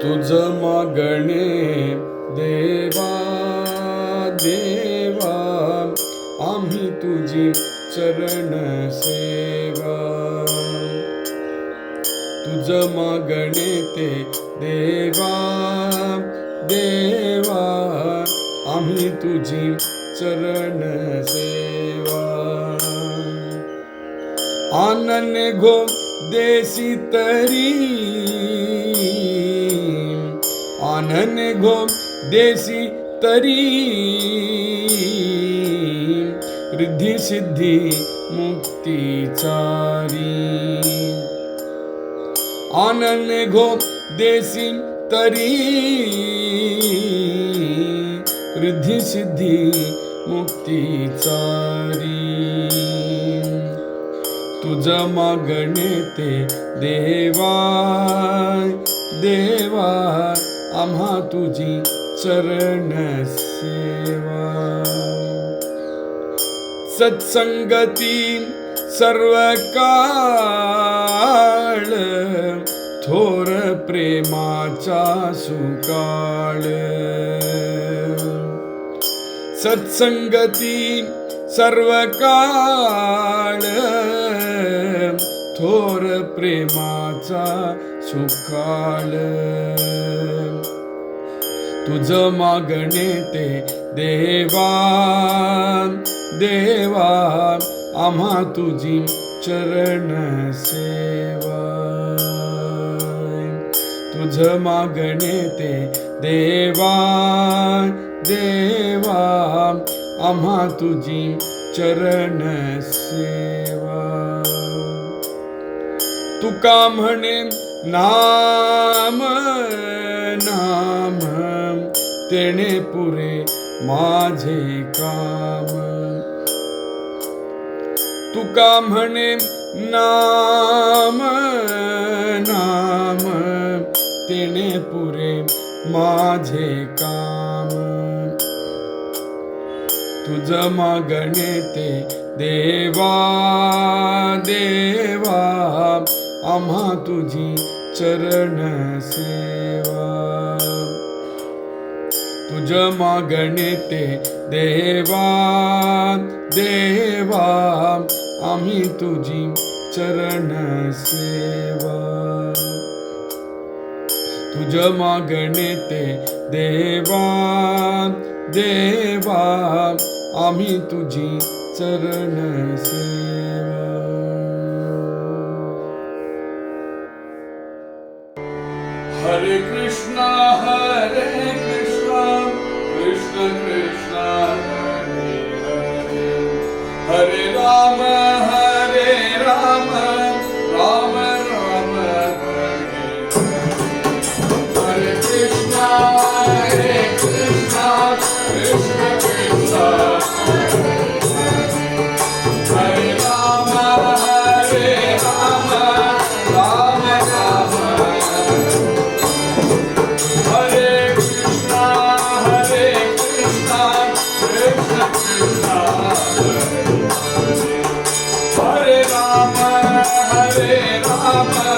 तुझ मागणे देवा देवा, आम्ही तुझी चरण सेवा. तुझ मागणे ते देवा देवा, आम्ही तुझी चरण सेवा. आनन घो देसी तरी, आनन घो देसी तरी, रिद्धी सिद्धी मुक्ती चारी. आनन घो देसी तरी, रिद्धी सिद्धी मुक्ती चारी. तुझ मागणे ते देवा देवा, आम्हा तुझी चरण सेवा. सत्संगती सर्व काळ, थोर प्रेमाचा सुकाळ. सत्संगती सर्व काळ, थोर प्रेमाचा सुकाळ. तुझ मागणे ते देवा देवा, आम्हा तुझी चरण सेवा. तुझ मागणे ते देवा देवा, आम्हा तुझी चरण सेवा. तुका म्हणे नाम नाम, तेणे पुरे माझे काम. तुका म्हणे नाम नाम, तेणे पुरे माझे काम. तुझ मागणे ते देवा देवा, आम्हा तुझी चरण सेवा. तुझ मागणे ते देवा देवा, आम्ही तुझी चरण सेवा. तुझ मागणे ते देवा देवा, आम्ही तुझी चरण सेवा. हरे कृष्णा कृष्ण कृष्ण हरे हरे, हरे राम राम राम हरे हरे. हरे कृष्णा कृष्ण कृष्ण हरे राम राम राम हरे. Hare Rama